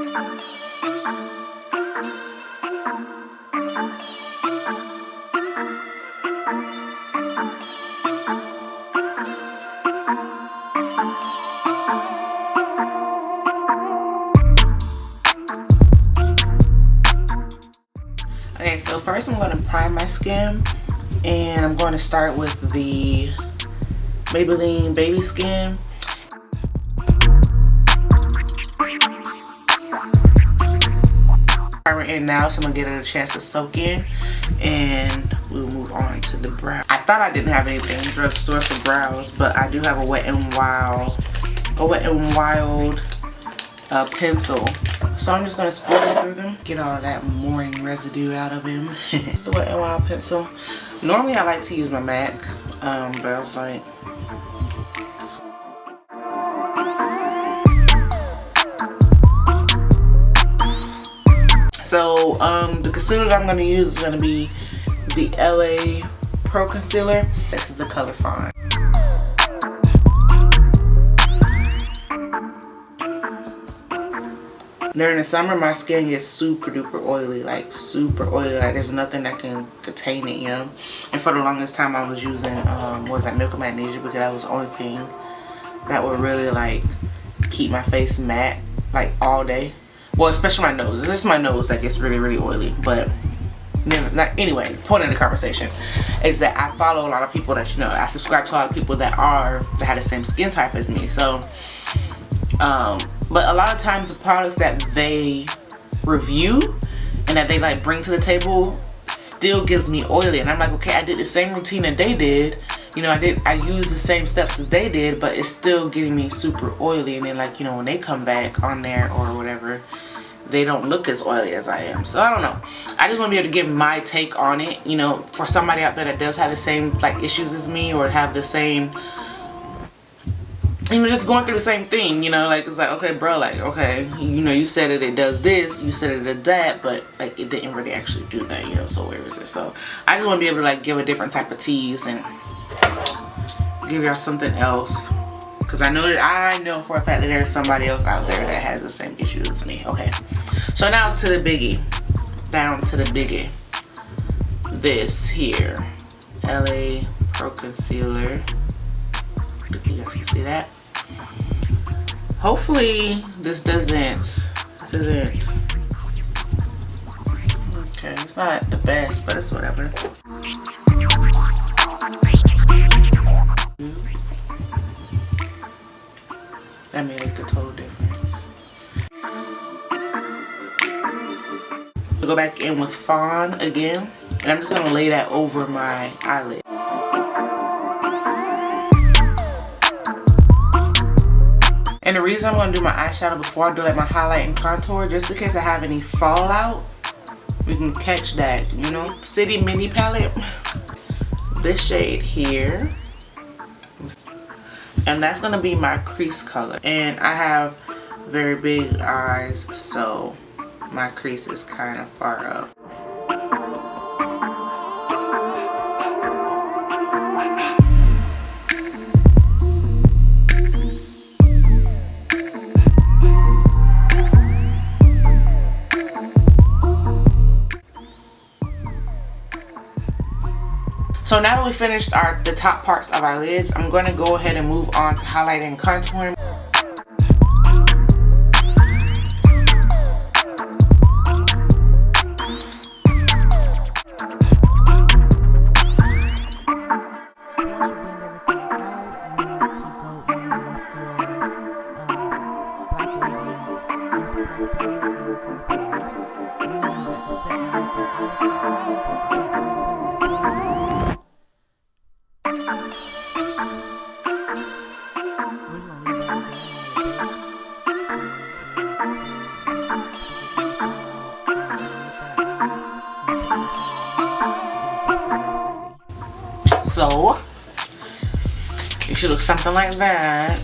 Okay, so first I'm going to prime my skin, and I'm going to start with the Maybelline Baby Skin. Primer in now, so I'm going to get it a chance to soak in, and we'll move on to the brow. I thought I didn't have anything in drugstore for brows, but I do have a Wet n Wild pencil. So I'm just going to spray through them, get all of that morning residue out of him. It's the Wet n Wild pencil. Normally I like to use my MAC, but I was like, so the concealer that I'm going to use is going to be the LA Pro Concealer. This is the color Fawn. During the summer, my skin gets super duper oily, like super oily. Like there's nothing that can contain it, you know. And for the longest time, I was using Milk of Magnesia, because that was the only thing that would really like keep my face matte like all day. Well, especially my nose. It's just my nose that gets really, really oily. But anyway, the point of the conversation is that I follow a lot of people that, you know, I subscribe to a lot of people that have the same skin type as me. So but a lot of times the products that they review and that they like bring to the table still gives me oily, and I'm like, okay, I did the same routine that they did, you know, I used the same steps as they did, but it's still getting me super oily. And then, like, you know, when they come back on there or whatever, they don't look as oily as I am. So I don't know, I just want to be able to give my take on it, you know, for somebody out there that does have the same like issues as me, or have the same, you know, just going through the same thing, you know, like, it's like, okay, bro, like, okay, you know, you said it does this, you said it did that, but like it didn't really actually do that, you know, so where is it? So I just want to be able to like give a different type of tease and give y'all something else, because I know for a fact that there's somebody else out there that has the same issues as me. Okay, so now to the biggie, down to the biggie, this here, LA Pro Concealer. You guys can see that. Hopefully this isn't, okay, it's not the best, but it's whatever. That made like a total difference. I'll go back in with Fawn again, and I'm just gonna lay that over my eyelid. And the reason I'm going to do my eyeshadow before I do like my highlight and contour, just in case I have any fallout, we can catch that, you know. City Mini palette, this shade here, and that's going to be my crease color. And I have very big eyes, so my crease is kind of far up. So now that we finished the top parts of our lids, I'm going to go ahead and move on to highlighting and contouring. So it should look something like that.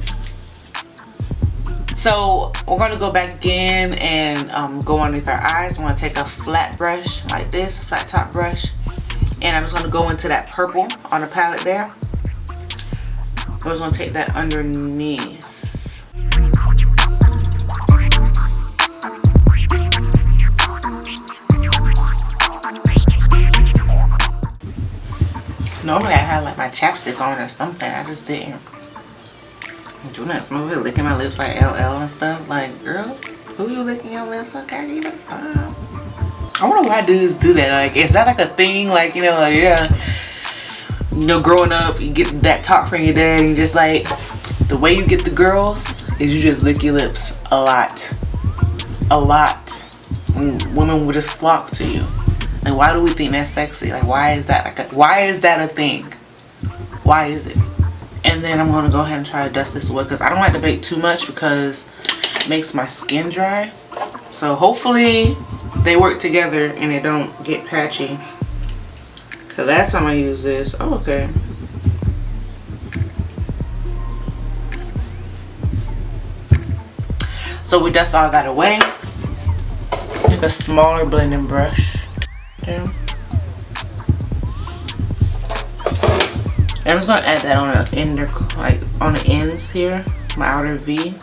So we're going to go back in and go underneath our eyes. I'm going to take a flat brush like this, flat top brush, and I'm just going to go into that purple on the palette there. I'm just going to take that underneath. my chapstick on or something. I just didn't do nothing. I'm over here licking my lips like LL and stuff. Like, girl, who you licking your lips? Okay, you stop. I wonder why dudes do that. Like, is that like a thing? Like, you know, like, yeah, you know, growing up, you get that talk from your dad, and just like, the way you get the girls is you just lick your lips a lot. A lot. And women would just flock to you. Like, why do we think that's sexy? Like, why is that why is that a thing? Why is it? And then I'm gonna go ahead and try to dust this away because I don't like to bake too much because it makes my skin dry. So hopefully they work together and it don't get patchy. Cause last time I used this, oh, okay. So we dust all that away. Take a smaller blending brush. There. I'm just gonna add that on the end, like on the ends here, my outer V,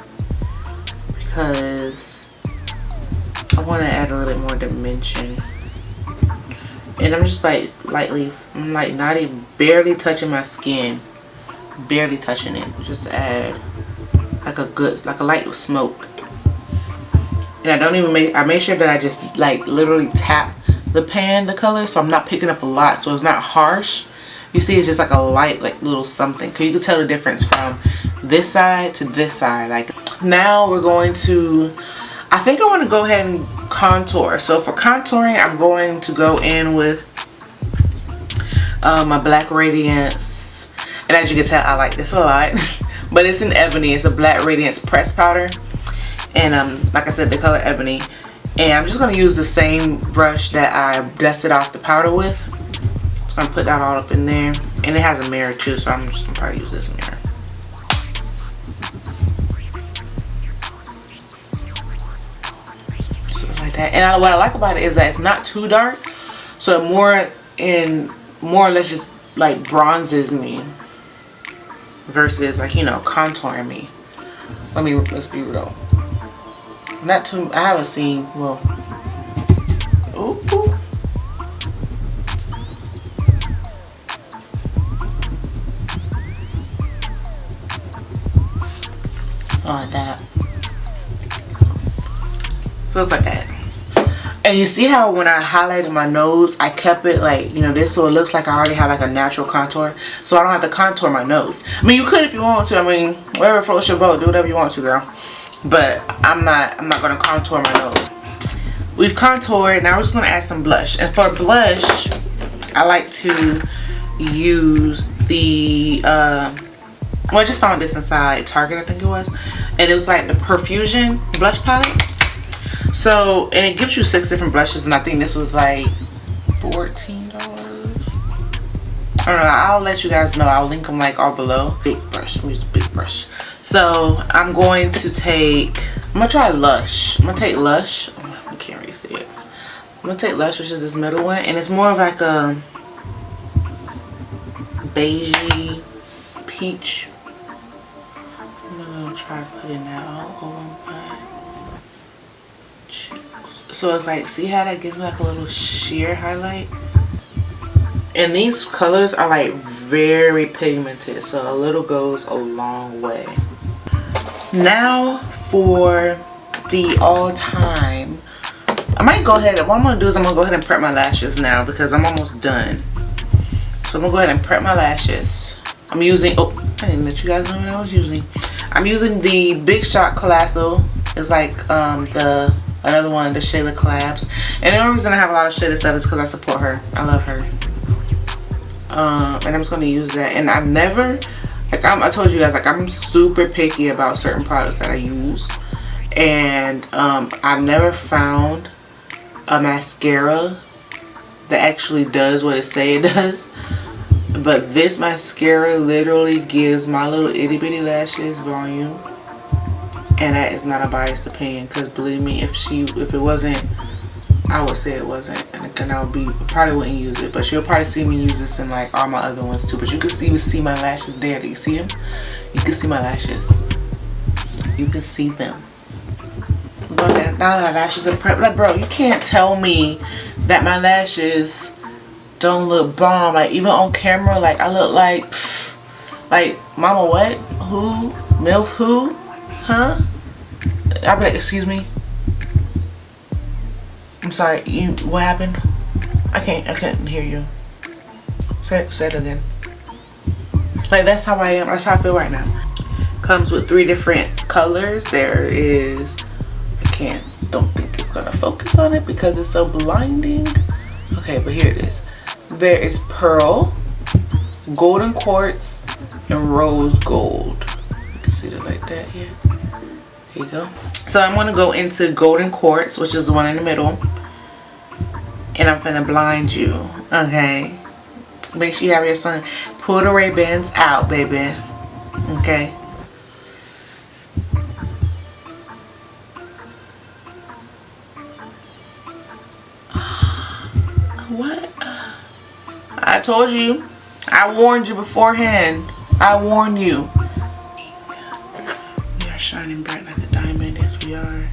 because I want to add a little bit more dimension. And I'm just like lightly, I'm like not even barely touching my skin, barely touching it. Just to add like a light smoke. And I don't even I make sure that I just like literally tap the pan, the color, so I'm not picking up a lot, so it's not harsh. You see, it's just like a light, like little something. Cause you can tell the difference from this side to this side. Like now we're going to, I think I want to go ahead and contour. So for contouring, I'm going to go in with my Black Radiance. And as you can tell, I like this a lot. But it's in Ebony. It's a Black Radiance press powder. And like I said, the color Ebony. And I'm just going to use the same brush that I dusted off the powder with. I'm gonna put that all up in there, and it has a mirror too, so I'm just gonna probably use this mirror. So like that. And what I like about it is that it's not too dark, so it more or less just like bronzes me versus like, you know, contouring me. Let's be real. Not too. I haven't seen. Well. Ooh. Like that. So it's like that. And you see how when I highlighted my nose, I kept it like, you know, this, so it looks like I already have like a natural contour, so I don't have to contour my nose. I mean, you could if you want to. I mean, whatever floats your boat, do whatever you want to, girl. But I'm not gonna contour my nose. We've contoured. Now we're just gonna add some blush. And for blush, I like to use the well, I just found this inside Target, I think it was, and it was like the Perfusion blush palette. So, and it gives you 6 different blushes, and I think this was like $14. I don't know, I'll let you guys know. I'll link them like all below. Big brush, I'm gonna use the big brush. So I'm going to take, I'm gonna try Lush. I'm gonna take Lush. I can't really see it. I'm gonna take Lush, which is this middle one, and it's more of like a beigey peach. I'm gonna try putting that all over my cheeks. So it's like, see how that gives me like a little sheer highlight? And these colors are like very pigmented, so a little goes a long way. Now for the all-time, I might go ahead, what I'm gonna do is I'm gonna go ahead and prep my lashes now because I'm almost done. So I'm gonna go ahead and prep my lashes. I'm using, oh, I didn't let you guys know what I was using. I'm using the Big Shot Colossal. It's like another one, the Shayla Collabs. And the only reason I have a lot of Shayla stuff is because I support her. I love her. And I'm just gonna use that. And I've never, like I told you guys, like I'm super picky about certain products that I use. And I've never found a mascara that actually does what it say it does. But this mascara literally gives my little itty bitty lashes volume. And that is not a biased opinion, because believe me, if it wasn't, I would say it wasn't, and I probably wouldn't use it. But you'll probably see me use this in like all my other ones too. But you can even see my lashes there. Do you see them? You can see my lashes. You can see them. But now that my lashes are prepped, like bro, you can't tell me that my lashes don't look bomb. Like even on camera, like I look like mama what? Who? MILF who? Huh? I'll be like, excuse me. I'm sorry, you what happened? I couldn't hear you. Say it again. Like that's how I am, that's how I feel right now. Comes with 3 different colors. There is, don't think it's gonna focus on it because it's so blinding. Okay, but here it is. There is pearl, golden quartz, and rose gold. You can see it like that here. There you go. So I'm gonna go into golden quartz, which is the one in the middle. And I'm gonna blind you, okay? Make sure you have your sun. Pull the Ray-Bans out, baby. Okay? What? I told you. I warned you beforehand. I warned you. We are shining bright like a diamond. Yes, we are.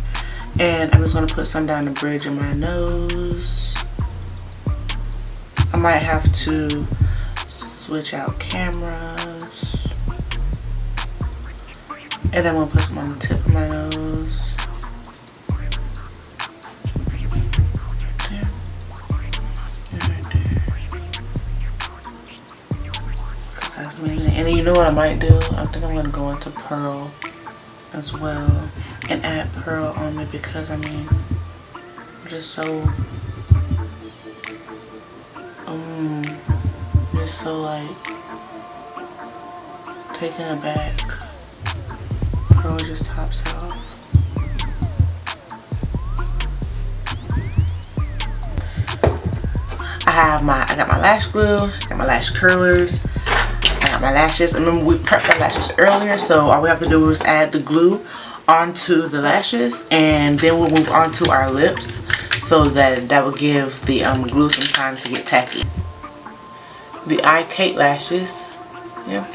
And I'm just gonna put some down the bridge of my nose. I might have to switch out cameras. And then we'll put some on the tip of my nose. Because that's amazing. And then you know what I might do? I think I'm going to go into pearl as well. And add pearl on me because I mean, I'm just so... just so like taken aback. Pearl just tops it off. I got my lash glue, got my lash curlers, I got my lashes. And remember we prepped our lashes earlier, so all we have to do is add the glue onto the lashes, and then we'll move on to our lips, so that will give the glue some time to get tacky. The eye cake lashes, yeah.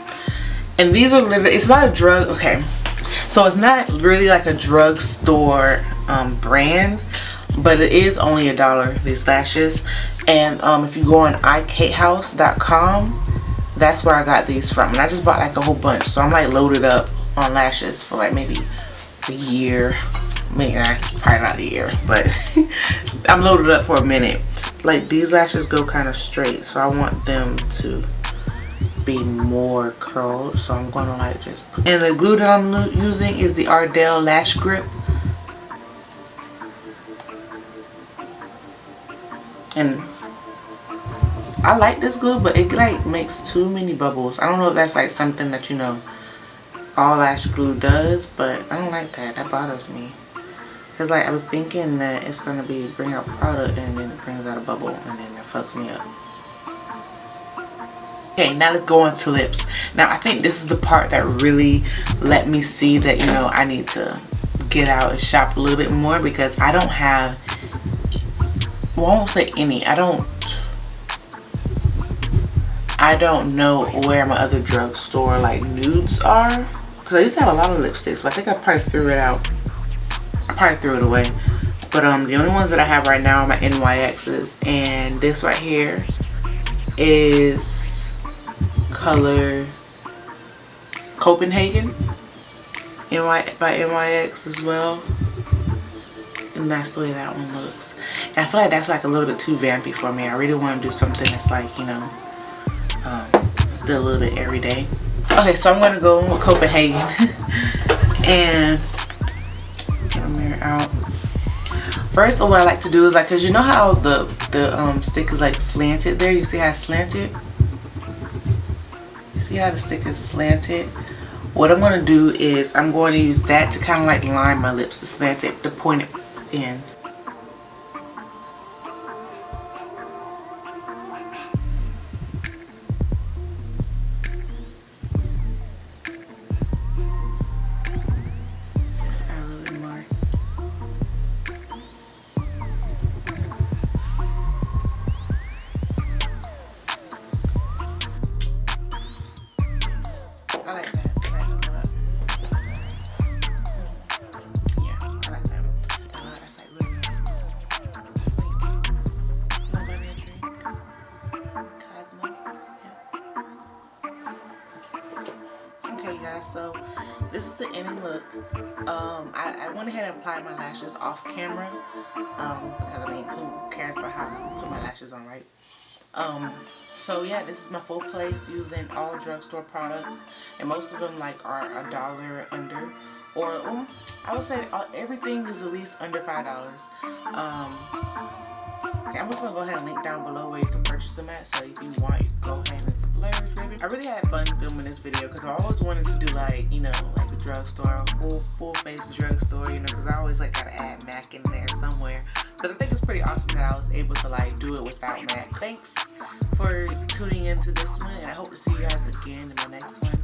And these are literally, it's not a drug, okay, so it's not really like a drugstore brand, but it is only $1, these lashes. And if you go on icakehouse.com, that's where I got these from. And I just bought like a whole bunch, so I'm like loaded up on lashes for like maybe a year. Maybe probably not a year, but I'm loaded up for a minute. Like these lashes go kind of straight, so I want them to be more curled, so I'm gonna like just and the glue that I'm using is the Ardell Lash Grip. And I like this glue, but it like makes too many bubbles. I don't know if that's like something that, you know, all lash glue does, but I don't like that. That bothers me. Cause like I was thinking that it's gonna be bring out product and then it brings out a bubble and then it fucks me up. Okay, now let's go on to lips. Now I think this is the part that really let me see that, you know, I need to get out and shop a little bit more, because I don't have, well, I won't say any. I don't know where my other drugstore like nudes are, because I used to have a lot of lipsticks, but I think I probably threw it out. I probably threw it away. But the only ones that I have right now are my NYX's, and this right here is color Copenhagen by NYX as well, and that's the way that one looks. And I feel like that's like a little bit too vampy for me. I really want to do something that's like, you know, still a little bit everyday. Okay, so I'm gonna go with Copenhagen and get a mirror out. First, what I like to do is like, cause you know how the stick is like slanted there. You see how it's slanted? You see how the stick is slanted? What I'm gonna do is I'm going to use that to kind of like line my lips, to slant it, to point it in. this is the ending look. I went ahead and applied my lashes off camera because I mean, who cares about how I put my lashes on, right? So yeah, this is my full place using all drugstore products, and most of them like are $1 under, or I would say everything is at least under $5. Okay, I'm just gonna go ahead and link down below where you can purchase them at. So if you want, you can go ahead and splurge, baby. I really had fun filming this video because I always wanted to do like, you know, like a drugstore, full face drugstore, you know, because I always like gotta add MAC in there somewhere. But I think it's pretty awesome that I was able to like do it without MAC. Thanks for tuning into this one, and I hope to see you guys again in the next one.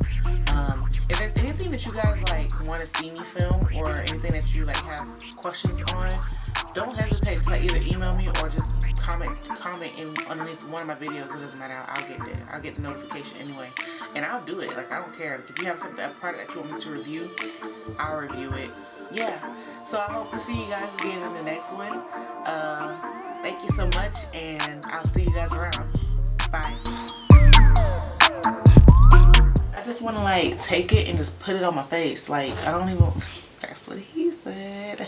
If there's anything that you guys like want to see me film, or anything that you like have questions on, don't hesitate to either email me or just comment underneath one of my videos. It doesn't matter. I'll get the notification anyway, and I'll do it. Like, I don't care. If you have a product that you want me to review, I'll review it. Yeah. So I hope to see you guys again in the next one. Thank you so much, and I'll see you guys around. Bye. I just want to like take it and just put it on my face. Like, I don't even. That's what he said.